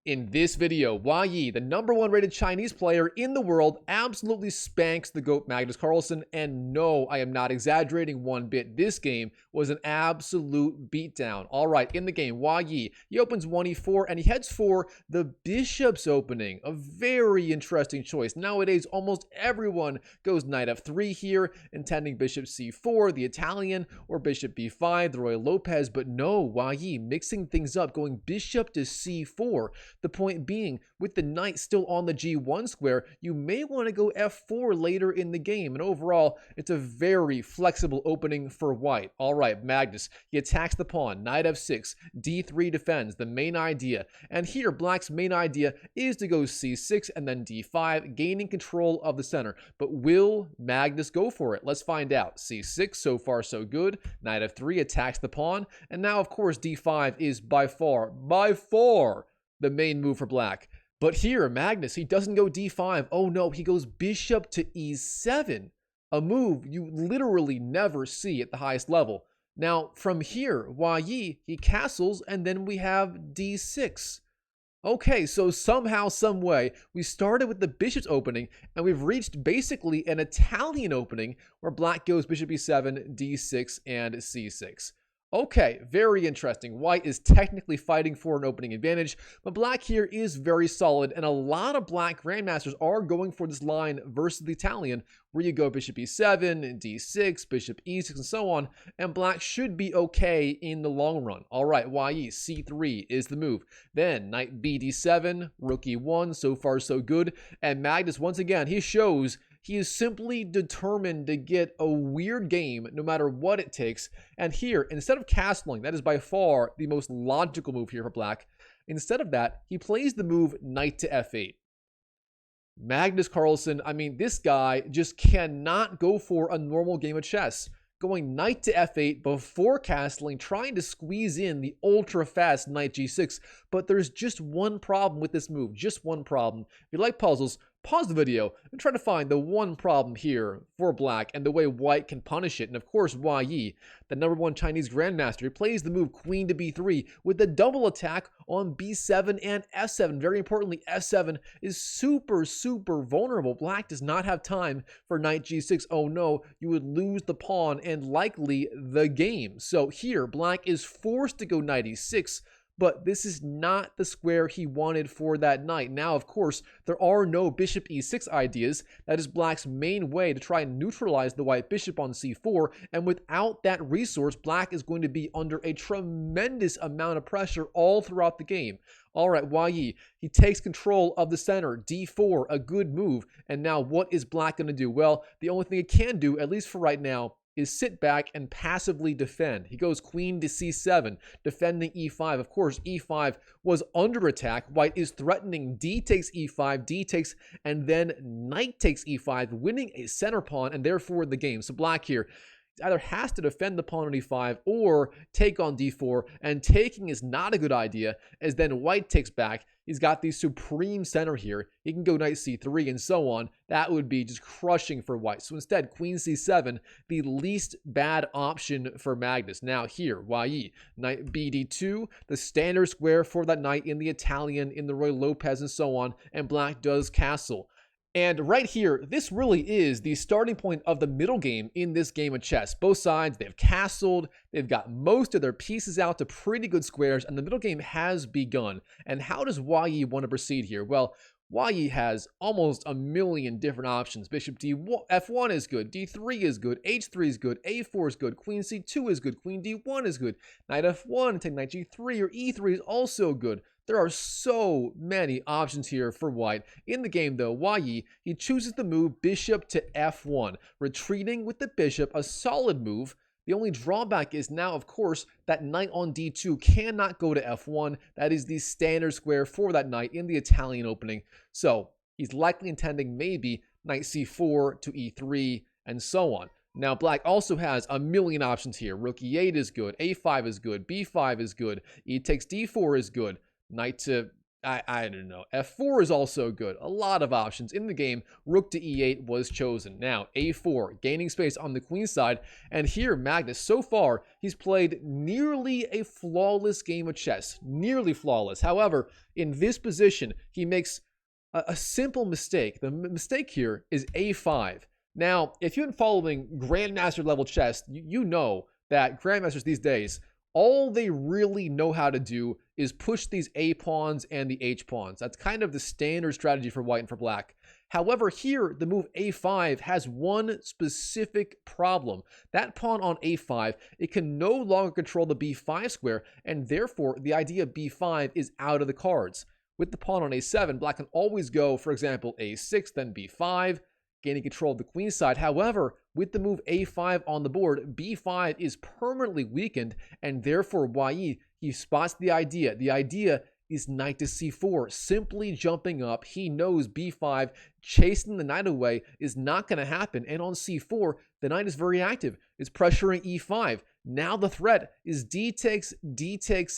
In this video, Wei Yi, the #1 rated Chinese player in the world, absolutely spanks the GOAT Magnus Carlsen, and no, I am not exaggerating one bit. This game was an absolute beatdown. All right, in the game, Wei Yi, he opens 1e4 and he heads for the bishop's opening. A very interesting choice. Nowadays, almost everyone goes knight f3 here, intending bishop c4, the Italian, or bishop b5, the Ruy Lopez, but no, Wei Yi mixing things up, going bishop to c4. The point being, with the knight still on the g1 square, you may want to go f4 later in the game. And overall, it's a very flexible opening for white. All right, Magnus, he attacks the pawn, knight f6, d3 defends, the main idea. And here, black's main idea is to go c6 and then d5, gaining control of the center. But will Magnus go for it? Let's find out. c6, so far so good. Knight f3 attacks the pawn. And now, of course, d5 is by far the main move for black. But here, Magnus, he doesn't go d5. Oh no, he goes bishop to e7. A move you literally never see at the highest level. Now, from here, Wei Yi, he castles, and then we have d6. Okay, so somehow, some way, we started with the bishop's opening, and we've reached basically an Italian opening where black goes bishop e7, d6, and c6. Okay, very interesting. White is technically fighting for an opening advantage, but black here is very solid, and a lot of black grandmasters are going for this line versus the Italian, where you go bishop e7, d6, bishop e6, and so on, and black should be okay in the long run. All right, Wei Yi, c3 is the move. Then knight b d7, rook e1, so far so good, and Magnus, once again, he shows he is simply determined to get a weird game no matter what it takes. And here, instead of castling, that is by far the most logical move here for black. Instead of that, he plays the move knight to f8. Magnus Carlsen, I mean, this guy just cannot go for a normal game of chess. Going knight to f8 before castling, trying to squeeze in the ultra-fast knight g6. But there's just one problem with this move, just one problem. If you like puzzles, pause the video and try to find the one problem here for black and the way white can punish it. And of course, Wei Yi, the #1 Chinese grandmaster, plays the move queen to b3 with the double attack on b7 and f7. Very importantly, f7 is super vulnerable. Black does not have time for knight g6. Oh no, you would lose the pawn and likely the game. So here, black is forced to go knight e6, but this is not the square he wanted for that knight. Now, of course, there are no bishop e6 ideas. That is black's main way to try and neutralize the white bishop on c4, and without that resource, black is going to be under a tremendous amount of pressure all throughout the game. All right, Wei Yi, he takes control of the center, d4, a good move, and now what is black going to do? Well, the only thing it can do, at least for right now, is sit back and passively defend. He goes queen to c7, defending e5. Of course, e5 was under attack. White is threatening d takes e5, d takes, and then knight takes e5, winning a center pawn and therefore the game. So black here either has to defend the pawn on e5 or take on d4, and taking is not a good idea, as then white takes back. He's got the supreme center here. He can go knight c3 and so on. That would be just crushing for white. So instead, queen c7, the least bad option for Magnus. Now here, Wei Yi, knight b d2, the standard square for that knight in the Italian, in the Ruy Lopez, and so on, and black does castle. And right here, this really is the starting point of the middle game in this game of chess. Both sides, they've castled, they've got most of their pieces out to pretty good squares, and the middle game has begun. And how does Wei Yi want to proceed here? Well, Wei Yi has almost a million different options. Bishop f1 is good, d3 is good, h3 is good, a4 is good, queen c2 is good, queen d1 is good, knight f1, take knight g3 or e3 is also good. There are so many options here for white. In the game, though, Wei Yi, he chooses the move bishop to f1, retreating with the bishop, a solid move. The only drawback is now, of course, that knight on d2 cannot go to f1. That is the standard square for that knight in the Italian opening. So he's likely intending maybe knight c4 to e3 and so on. Now, black also has a million options here. Rook e8 is good, a5 is good, b5 is good, e takes d4 is good. Knight to I don't know. F4 is also good. A lot of options in the game. Rook to E8 was chosen. Now, A4, gaining space on the queen side. And here, Magnus, so far, he's played nearly a flawless game of chess. Nearly flawless. However, in this position, he makes a simple mistake. The mistake here is A5. Now, if you've been following Grandmaster level chess, you know that Grandmasters these days, all they really know how to do is push these A pawns and the H pawns. That's kind of the standard strategy for white and for black. However, here, the move A5 has one specific problem. That pawn on A5, it can no longer control the B5 square, and therefore, the idea of B5 is out of the cards. With the pawn on A7, black can always go, for example, A6, then B5, gaining control of the queen side. However, with the move A5 on the board, B5 is permanently weakened, and therefore Wei Yi, he spots the idea. The idea is knight to C4, simply jumping up. He knows B5 chasing the knight away is not going to happen, and on C4, the knight is very active. It's pressuring E5. Now the threat is D takes,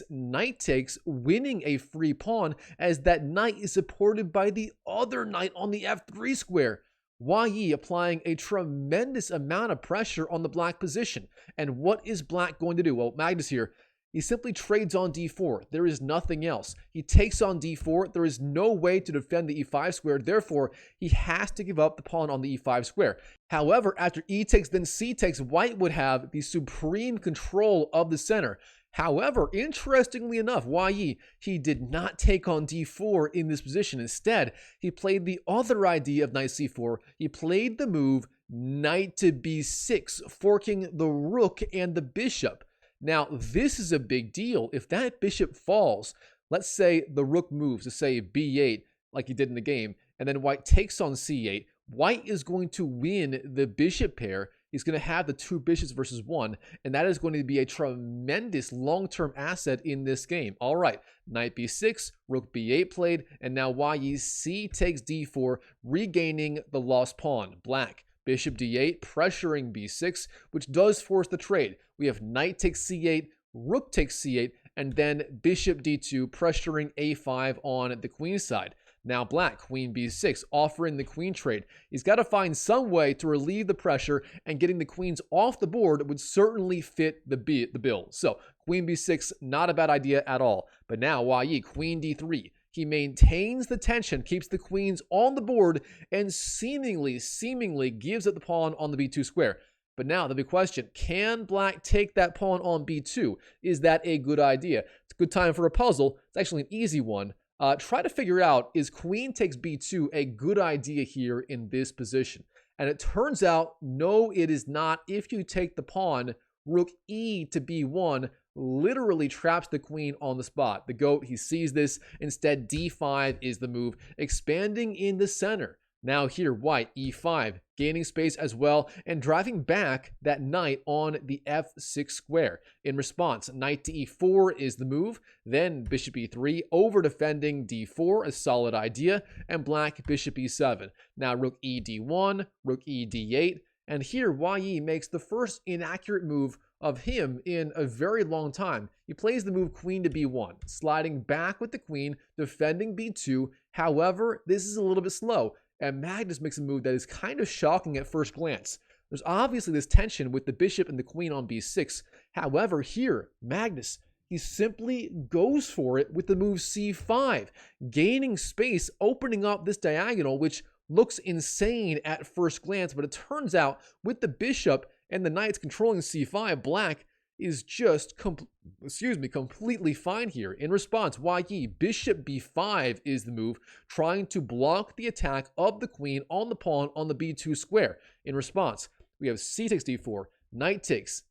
knight takes, winning a free pawn, as that knight is supported by the other knight on the F3 square. Wei Yi applying a tremendous amount of pressure on the black position. And what is black going to do? Well, Magnus here, he simply trades on D4. There is nothing else. He takes on D4. There is no way to defend the E5 square. Therefore, he has to give up the pawn on the E5 square. However, after E takes, then C takes, white would have the supreme control of the center. However, interestingly enough, Wei Yi, he did not take on D4 in this position. Instead, he played the other idea of knight C4. He played the move knight to B6, forking the rook and the bishop. Now, this is a big deal. If that bishop falls, let's say the rook moves to say B8, like he did in the game, and then white takes on C8, white is going to win the bishop pair. He's going to have the two bishops versus one, and that is going to be a tremendous long-term asset in this game. All right, knight b6, rook b8 played, and now Wei Yi C takes d4, regaining the lost pawn. Black, bishop d8, pressuring b6, which does force the trade. We have knight takes c8, rook takes c8, and then bishop d2, pressuring a5 on the queen side. Now black, queen b6, offering the queen trade. He's got to find some way to relieve the pressure, and getting the queens off the board would certainly fit the bill. So queen b6, not a bad idea at all. But now Wei Yi, queen d3. He maintains the tension, keeps the queens on the board, and seemingly gives it the pawn on the b2 square. But now the big question, can black take that pawn on b2? Is that a good idea? It's a good time for a puzzle. It's actually an easy one. Try to figure out, is queen takes b2 a good idea here in this position? And it turns out, no, it is not. If you take the pawn, rook e to b1 literally traps the queen on the spot. The goat, he sees this. Instead, d5 is the move, expanding in the center. Now here, white, e5, gaining space as well, and driving back that knight on the f6 square. In response, knight to e4 is the move, then bishop e3, over defending d4, a solid idea, and black, bishop e7. Now rook e d1, rook e d8, and here Wei Yi makes the first inaccurate move of him in a very long time. He plays the move queen to b1, sliding back with the queen, defending b2. However, this is a little bit slow, and Magnus makes a move that is kind of shocking at first glance. There's obviously this tension with the bishop and the queen on b6. However, here, Magnus, he simply goes for it with the move c5, gaining space, opening up this diagonal, which looks insane at first glance, but it turns out with the bishop and the knights controlling c5, black is just completely fine here. In response, Wei Yi, bishop b5 is the move, trying to block the attack of the queen on the pawn on the b2 square. In response, we have c takes d4, knight takes,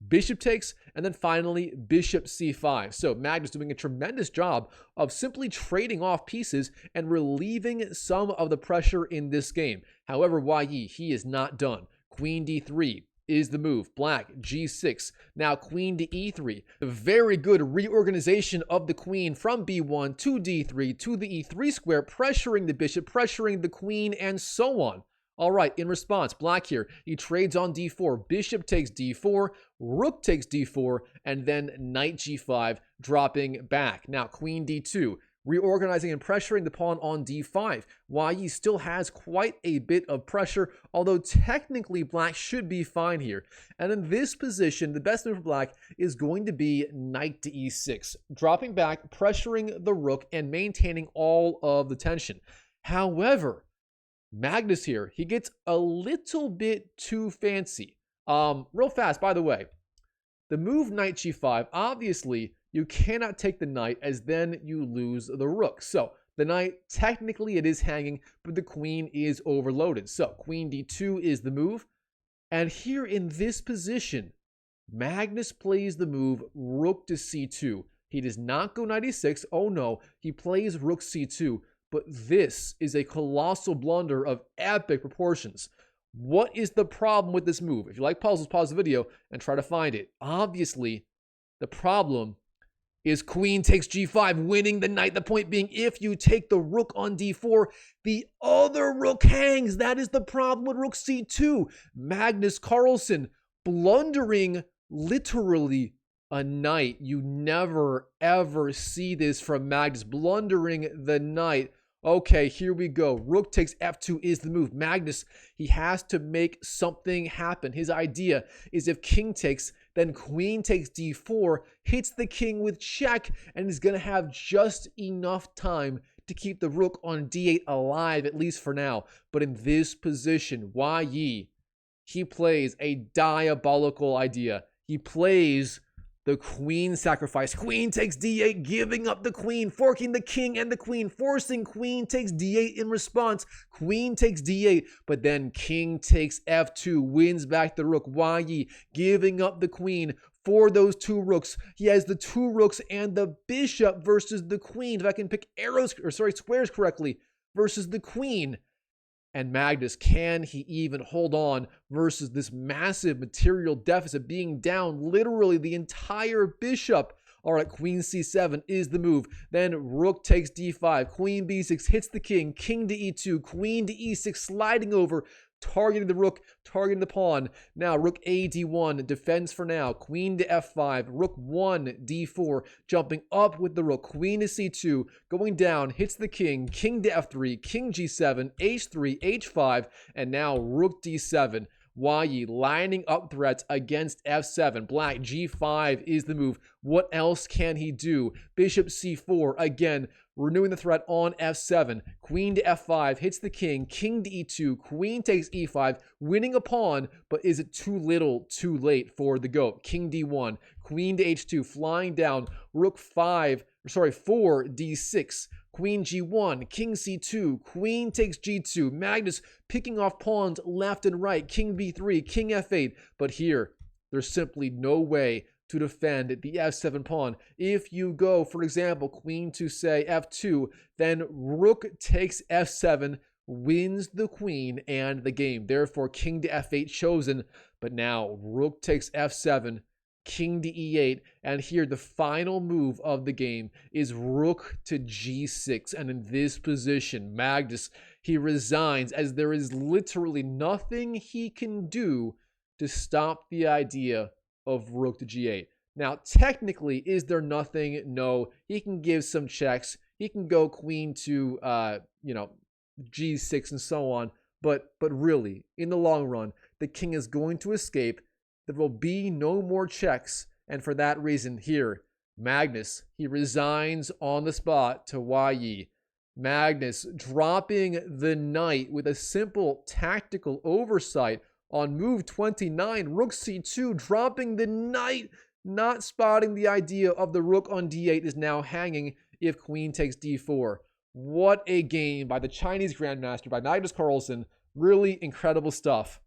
bishop takes, and then finally bishop c5. So Magnus doing a tremendous job of simply trading off pieces and relieving some of the pressure in this game. However, Wei Yi, he is not done. Queen d3 is the move. Black, g6. Now queen to e3. A very good reorganization of the queen from b1 to d3 to the e3 square, pressuring the bishop, pressuring the queen, and so on. All right, in response, black here, he trades on d4. Bishop takes d4, rook takes d4, and then knight g5, dropping back. Now queen d2. reorganizing and pressuring the pawn on d5. Wei Yi still has quite a bit of pressure, although technically black should be fine here. And in this position, the best move for black is going to be knight to e6, dropping back, pressuring the rook, and maintaining all of the tension. However, Magnus here, he gets a little bit too fancy. Real fast, by the way, the move knight g5, obviously, you cannot take the knight as then you lose the rook. So the knight, technically it is hanging, but the queen is overloaded. So queen d2 is the move. And here in this position, Magnus plays the move rook to c2. He does not go knight e6. Oh no, he plays rook c2. But this is a colossal blunder of epic proportions. What is the problem with this move? If you like puzzles, pause the video and try to find it. Obviously, the problem is queen takes g5, winning the knight. The point being, if you take the rook on d4, the other rook hangs. That is the problem with rook c2. Magnus Carlsen blundering literally a knight. You never, ever see this from Magnus, blundering the knight. Okay, here we go. Rook takes f2 is the move. Magnus, he has to make something happen. His idea is if king takes, then queen takes d4, hits the king with check, and is going to have just enough time to keep the rook on d8 alive, at least for now. But in this position, Wei Yi, he plays a diabolical idea. He plays the queen sacrifice. Queen takes d8, giving up the queen, forking the king and the queen, forcing queen takes d8 in response. Queen takes d8, but then king takes f2, wins back the rook. Wei Yi giving up the queen for those two rooks. He has the two rooks and the bishop versus the queen. If I can pick squares correctly, versus the queen. And Magnus, can he even hold on versus this massive material deficit, being down literally the entire bishop? All right, queen c7 is the move. Then rook takes d5, queen b6 hits the king, king to e2, queen to e6, sliding over, targeting the rook, targeting the pawn. Now rook a d1 defends for now. Queen to f5, rook 1 d4, jumping up with the rook. Queen to c2, going down, hits the king, king to f3, king g7, h3, h5, and now rook d7. Wei Yi lining up threats against f7. Black g5 is the move. What else can he do? Bishop c4, again, renewing the threat on f7. Queen to f5, hits the king, king to e2, queen takes e5, winning a pawn, but is it too little, too late for the goat? King d1, queen to h2, flying down, rook 4 d6, queen g1, king c2, queen takes g2, Magnus picking off pawns left and right, king b3, king f8, but here, there's simply no way to defend the f7 pawn. If you go, for example, queen to say f2, then rook takes f7, wins the queen and the game. Therefore, king to f8 chosen, but now rook takes f7, king to e8, and here the final move of the game is rook to g6. And in this position, Magnus, he resigns, as there is literally nothing he can do to stop the idea of rook to g8. Now, technically, is there nothing? No. He can give some checks. He can go queen to, g6 and so on. But really, in the long run, the king is going to escape. There will be no more checks. And for that reason here, Magnus, he resigns on the spot to Wei Yi. Magnus dropping the knight with a simple tactical oversight on move 29, rook c2, dropping the knight, not spotting the idea of the rook on d8 is now hanging if queen takes d4. What a game by the Chinese Grandmaster, by Magnus Carlsen. Really incredible stuff.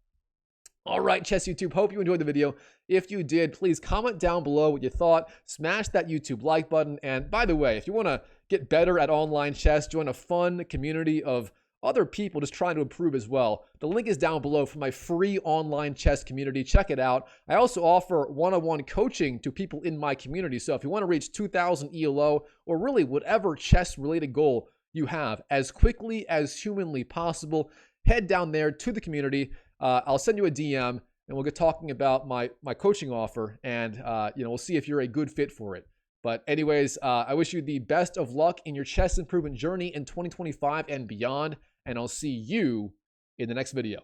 All right, Chess YouTube, hope you enjoyed the video. If you did, please comment down below what you thought. Smash that YouTube like button. And by the way, if you want to get better at online chess, join a fun community of other people just trying to improve as well. The link is down below for my free online chess community. Check it out. I also offer one-on-one coaching to people in my community. So if you want to reach 2,000 ELO or really whatever chess-related goal you have as quickly as humanly possible, head down there to the community. I'll send you a DM and we'll get talking about my coaching offer, and we'll see if you're a good fit for it. But anyways, I wish you the best of luck in your chess improvement journey in 2025 and beyond. And I'll see you in the next video.